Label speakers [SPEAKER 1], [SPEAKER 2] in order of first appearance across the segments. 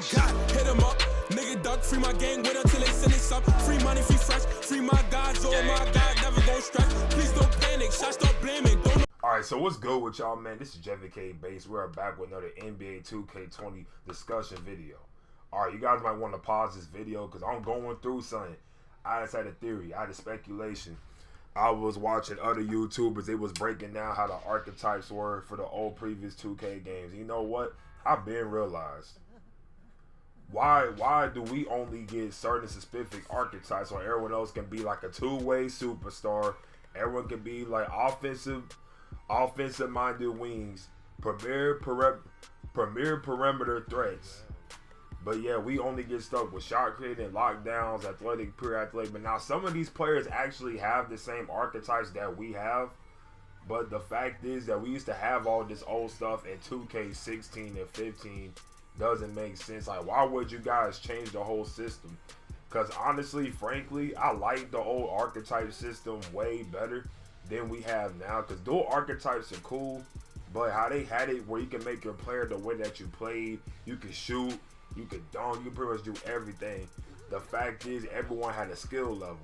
[SPEAKER 1] God, hit 'em up. Nigga duck, free my gang with until they send it up. Free money, free fresh, free my guys, oh my God, never gon' stress. Please don't panic, shots start blaming. Don't.
[SPEAKER 2] Alright, so what's good with y'all, man? This is JVK Base. We're back with another NBA2K20 discussion video. Alright, you guys might want to pause this video because I'm going through something. I just had a theory, I had a speculation. I was watching other YouTubers, they was breaking down how the archetypes were for the old previous 2K games. You know what? I've been realized. Why do we only get certain specific archetypes while everyone else can be like a two-way superstar? Everyone can be like offensive-minded wings, premier perimeter threats. But yeah, we only get stuck with shot creating, lockdowns, athletic, pure athletic. But now some of these players actually have the same archetypes that we have. But the fact is that we used to have all this old stuff in 2K16 and 15. Doesn't make sense. Like, why would you guys change the whole system? Because honestly, frankly, I like the old archetype system way better than we have now. Because dual archetypes are cool, but how they had it where you can make your player the way that you played, you can shoot, you can dunk, you can pretty much do everything. The fact is, everyone had a skill level.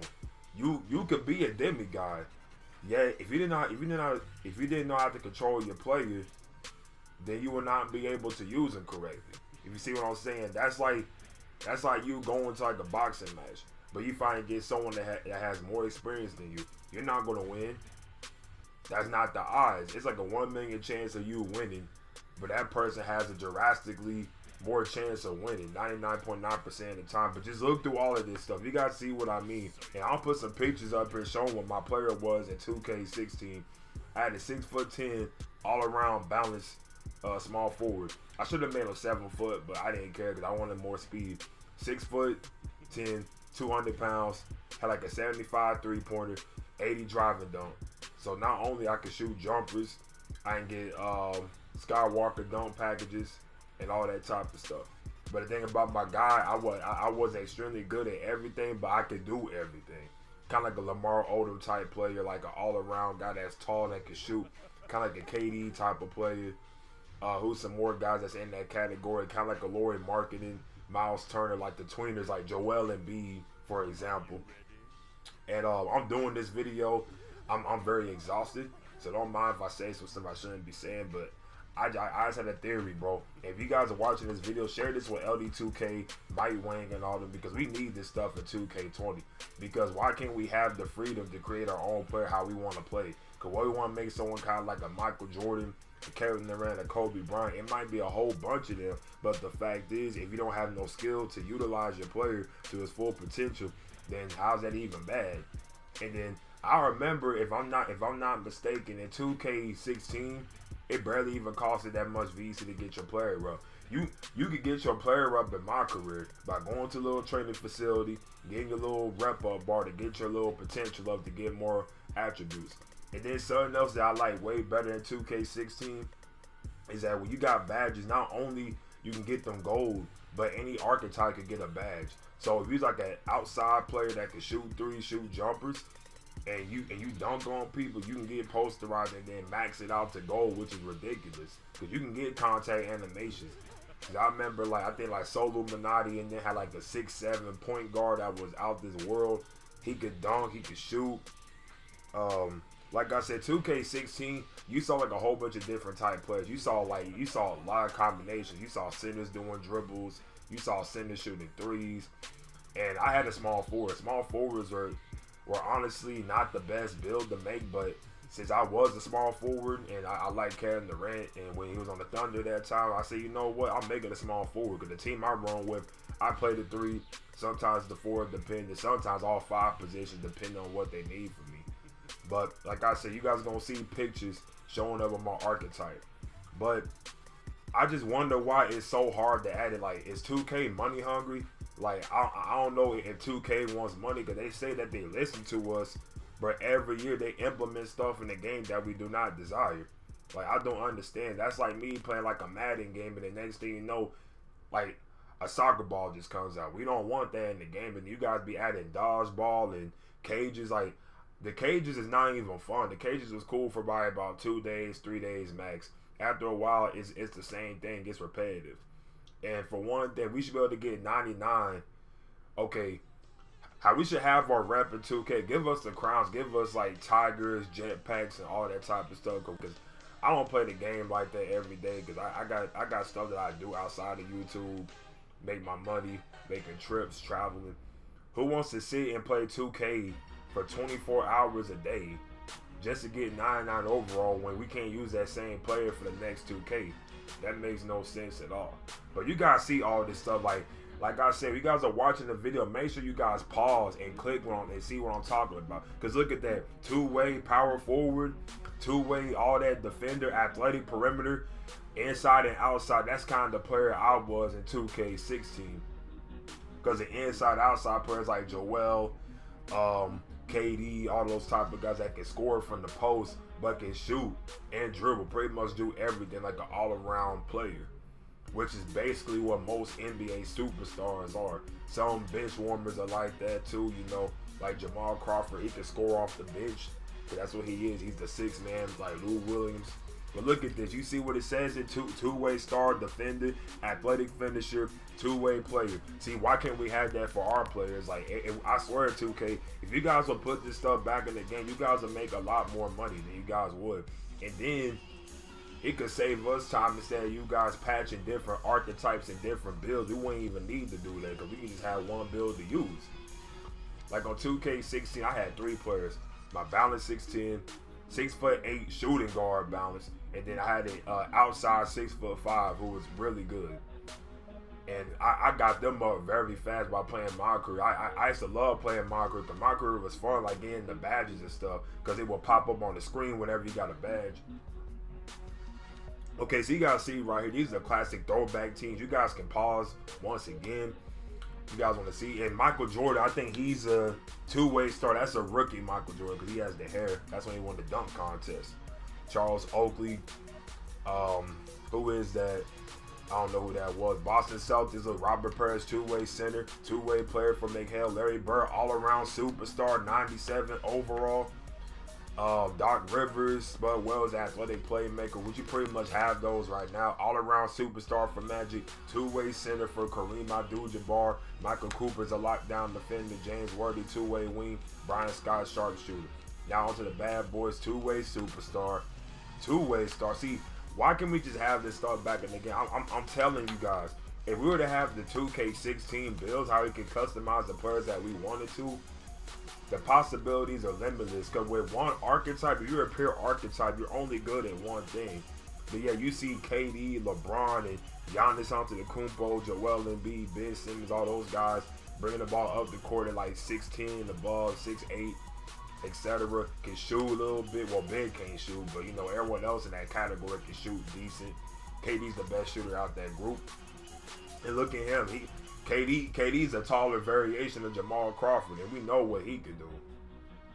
[SPEAKER 2] You could be a demigod. Yeah, if you didn't know how to control your player, then you will not be able to use them correctly. If you see what I'm saying, that's like you going to like a boxing match, but you finally get someone that has more experience than you. You're not gonna win. That's not the odds. It's like a 1 million chance of you winning, but that person has a drastically more chance of winning, 99.9% of the time. But just look through all of this stuff. You guys see what I mean. And I'll put some pictures up here showing what my player was in 2K16. I had a 6'10", all around balanced small forward. I should have made him 7 foot, but I didn't care because I wanted more speed. 6'10", 200 pounds, had like a 75 3-pointer, 80 driving dunk. So not only I could shoot jumpers, I can get Skywalker dunk packages and all that type of stuff. But the thing about my guy, I was extremely good at everything, but I could do everything. Kind of like a Lamar Odom type player, like an all-around guy that's tall that can shoot. Kind of like a KD type of player. Who's some more guys that's in that category, kind of like a Laurie Marketing, Miles Turner, like the tweeners, like Joel Embiid, for example. And I'm doing this video. I'm very exhausted, so don't mind if I say some stuff I shouldn't be saying, but I just had a theory, bro. If you guys are watching this video, share this with LD2K, Mike Wang, and all them, because we need this stuff in 2K20. Because why can't we have the freedom to create our own player how we want to play? Because what we want to make someone kind of like a Michael Jordan, a Kevin Durant, a Kobe Bryant. It might be a whole bunch of them, but the fact is, if you don't have no skill to utilize your player to his full potential, then how's that even bad? And then I remember, if I'm not mistaken, in 2K16, it barely even costed that much VC to get your player up. You could get your player up in mycareer by going to a little training facility, getting a little rep up bar to get your little potential up to get more attributes. And then something else that I like way better than 2K16 is that when you got badges, not only you can get them gold, but any archetype can get a badge. So if you're like an outside player that can shoot threes, shoot jumpers, and you dunk on people, you can get posterized and then max it out to gold, which is ridiculous. Because you can get contact animations. Cause I remember, like, I think like Soluminati and then had like a 6'7" point guard that was out this world. He could dunk, he could shoot. Like I said, 2K16, you saw like a whole bunch of different type players. You saw a lot of combinations. You saw centers doing dribbles. You saw centers shooting threes. And I had a small forward. Small forwards were honestly not the best build to make, but since I was a small forward and I like Kevin Durant, and when he was on the Thunder that time, I said, you know what, I'm making a small forward because the team I run with, I play the 3, sometimes the 4 depending, sometimes all 5 positions depending on what they need from me. But like I said, you guys are going to see pictures showing up with my archetype. But I just wonder why it's so hard to add it. Like, is 2K money hungry? Like, I don't know if 2K wants money because they say that they listen to us, but every year they implement stuff in the game that we do not desire. Like, I don't understand. That's like me playing like a Madden game, and the next thing you know, like, a soccer ball just comes out. We don't want that in the game, and you guys be adding dodgeball and cages. Like, the cages is not even fun. The cages was cool for probably about 2 days, 3 days max. After a while, it's the same thing. It's repetitive. And for one thing, we should be able to get 99. Okay, how we should have our rep in 2K. Give us the crowns. Give us like tigers, jetpacks, and all that type of stuff. Because I don't play the game like that every day. Because I got stuff that I do outside of YouTube. Make my money, making trips, traveling. Who wants to sit and play 2K for 24 hours a day just to get 99 overall when we can't use that same player for the next 2K? That makes no sense at all. But you guys see all this stuff. Like I said, if you guys are watching the video, make sure you guys pause and click on and see what I'm talking about. Because look at that. Two-way power forward, two-way all that defender, athletic perimeter, inside and outside. That's kind of the player I was in 2K16. Because the inside-outside players like Joel, KD, all those type of guys that can score from the post, but can shoot and dribble, pretty much do everything like an all-around player, which is basically what most NBA superstars are. Some bench warmers are like that too, you know, like Jamal Crawford. He can score off the bench, but that's what he is. He's the sixth man, like Lou Williams. But look at this. You see what it says? It two-way star, defender, athletic finisher, two-way player. See, why can't we have that for our players? Like, I swear, 2K, if you guys would put this stuff back in the game, you guys would make a lot more money than you guys would. And then it could save us time instead of you guys patching different archetypes and different builds. We wouldn't even need to do that because we can just have one build to use. Like on 2K16, I had 3 players. My balance 6'10", 6'8" shooting guard balance, and then I had an outside 6'5" who was really good. And I got them up very fast by playing my career. I used to love playing my career because my career was fun, like getting the badges and stuff, because it will pop up on the screen whenever you got a badge. Okay, so you guys see right here, these are classic throwback teams. You guys can pause once again. You guys want to see. And Michael Jordan, I think he's a two-way star. That's a rookie Michael Jordan because he has the hair. That's when he won the dunk contest. Charles Oakley. Who is that? I don't know who that was. Boston Celtics, Robert Perez, two-way center, two-way player for McHale. Larry Bird, all-around superstar, 97 overall. Doc Rivers, Bud Wells, athletic playmaker, which you pretty much have those right now. All-around superstar for Magic, two-way center for Kareem Abdul-Jabbar. Michael Cooper's a lockdown defender. James Worthy, two-way wing. Brian Scott, sharpshooter. Now onto the bad boys, two-way superstar, two-way star. See, why can't we just have this stuff back in the game? I'm telling you guys, if we were to have the 2K16 builds, how we can customize the players that we wanted to, the possibilities are limitless. Because with one archetype, if you're a pure archetype, you're only good at one thing. But yeah, you see KD, LeBron, and Giannis Antetokounmpo, Joel Embiid, Ben Simmons, all those guys bringing the ball up the court at like 6'10", above 6'8", etc. Can shoot a little bit. Well, Ben can't shoot, but you know everyone else in that category can shoot decent. KD's the best shooter out that group. And look at him. KD's a taller variation of Jamal Crawford, and we know what he can do.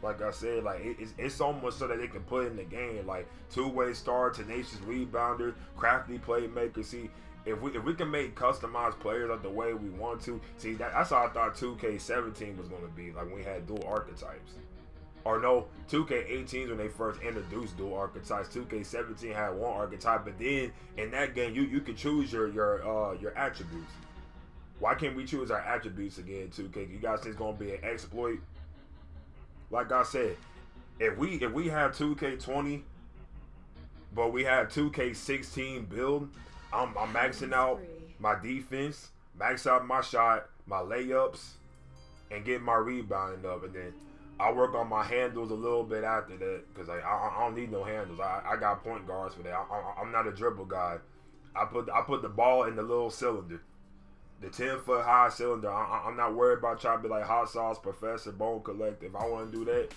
[SPEAKER 2] Like I said, like it's so much so that they can put in the game, like two-way star, tenacious rebounder, crafty playmaker. See, if we can make customized players like the way we want to, see that's how I thought 2K17 was going to be, like when we had dual archetypes. Or no, 2K18 when they first introduced dual archetypes. 2K17 had one archetype, but then in that game you could choose your attributes. Why can't we choose our attributes again, 2K? You guys think it's gonna be an exploit? Like I said, if we have 2K20, but we have 2K16 build, I'm maxing out my defense, max out my shot, my layups, and get my rebounding up, and then I work on my handles a little bit after that because I don't need no handles. I got point guards for that. I'm not a dribble guy. I put the ball in the little cylinder. The 10-foot high cylinder. I'm not worried about trying to be like Hot Sauce Professor, Bone Collector. If I want to do that,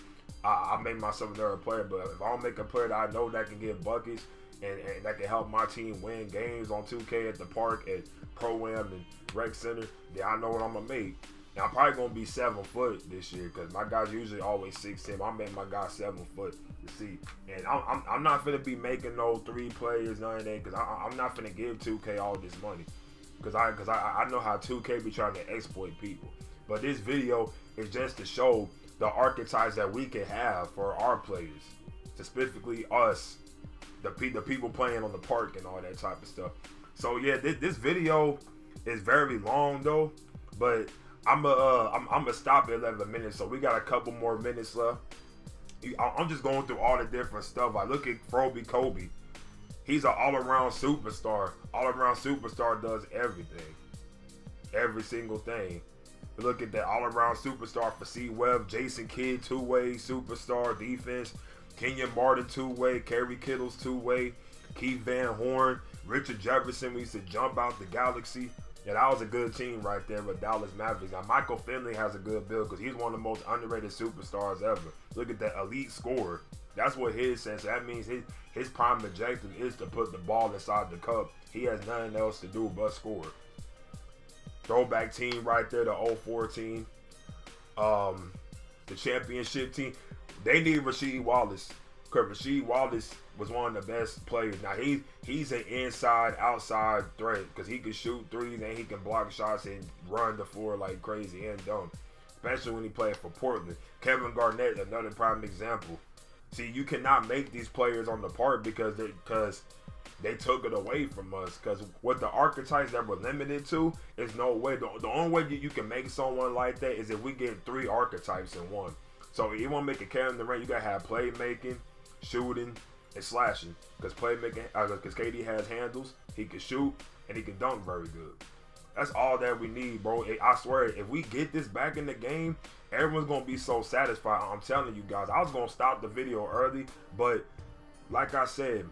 [SPEAKER 2] I make myself another player. But if I don't make a player that I know that can get buckets and that can help my team win games on 2K at the park, at Pro-Am and Rec Center, then I know what I'm going to make. Now, I'm probably going to be 7 foot this year because my guys usually always 6'10". I make my guy 7 foot to see. And I'm not going to be making no 3 players, none of that, because I'm not going to give 2K all this money. Because I know how 2K be trying to exploit people. But this video is just to show the archetypes that we can have for our players. Specifically us, the people playing on the park and all that type of stuff. So yeah, this video, It's very long though, but I'm gonna stop at 11 minutes, so we got a couple more minutes left. I'm just going through all the different stuff. I look at Froby Kobe. He's an all-around superstar. All-around superstar does everything. Every single thing. Look at that all-around superstar for C-Web. Jason Kidd, two-way superstar defense. Kenyon Martin, two-way. Kerry Kittles, two-way. Keith Van Horn. Richard Jefferson, we used to jump out the galaxy. Yeah, that was a good team right there with Dallas Mavericks. Now, Michael Finley has a good build because he's one of the most underrated superstars ever. Look at that elite scorer. That's what his sense. That means his prime objective is to put the ball inside the cup. He has nothing else to do but score. Throwback team right there, the 04 team. The championship team. They need Rasheed Wallace. Because Rasheed Wallace was one of the best players. Now, he's an inside-outside threat because he can shoot threes and he can block shots and run the floor like crazy and dunk. Especially when he played for Portland. Kevin Garnett, another prime example. See, you cannot make these players on the park because they took it away from us. Because with the archetypes that we're limited to, there's no way. The only way you can make someone like that is if we get 3 archetypes in one. So if you want to make a carry in the ring, you got to have playmaking, shooting, and slashing. Because KD has handles, he can shoot, and he can dunk very good. That's all that we need, bro. I swear, if we get this back in the game, everyone's going to be so satisfied. I'm telling you guys, I was going to stop the video early, but like I said,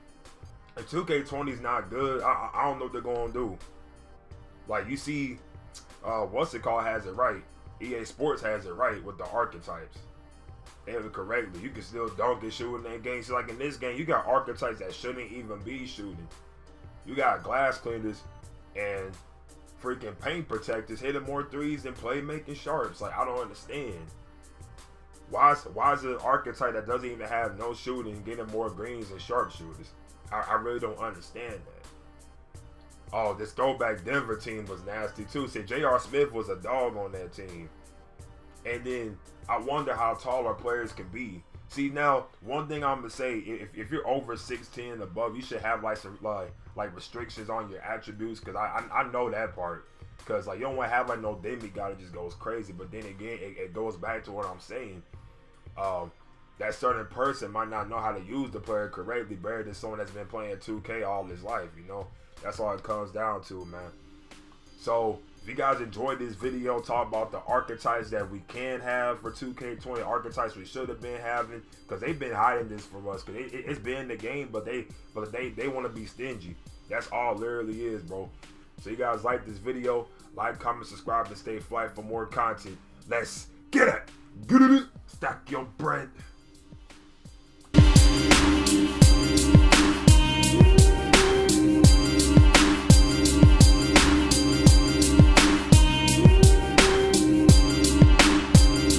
[SPEAKER 2] if 2K20 is not good, I don't know what they're going to do. Like, you see, what's it called has it right. EA Sports has it right with the archetypes. They have it correctly. You can still dunk and shoot in that game. So, like in this game, you got archetypes that shouldn't even be shooting. You got glass cleaners and freaking paint protectors hitting more threes than playmaking sharps. Like, I don't understand. Why is an archetype that doesn't even have no shooting getting more greens than sharpshooters? I really don't understand that. Oh, this throwback Denver team was nasty too. See, J.R. Smith was a dog on that team. And then I wonder how tall our players can be. See, now one thing I'm gonna say, if you're over 6'10" and above, you should have like some like restrictions on your attributes, because I know that part. Because like you don't want to have like no demigod that just goes crazy. But then again, it goes back to what I'm saying. That certain person might not know how to use the player correctly better than someone that's been playing 2K all his life. You know, that's all it comes down to, man. So if you guys enjoyed this video, talk about the archetypes that we can have for 2K20, archetypes we should have been having, because they've been hiding this from us. Because it's been in the game, but they want to be stingy. That's all it literally is, bro. So you guys like this video, like, comment, subscribe, and stay fly for more content. Let's get it. Get it. Stack your bread.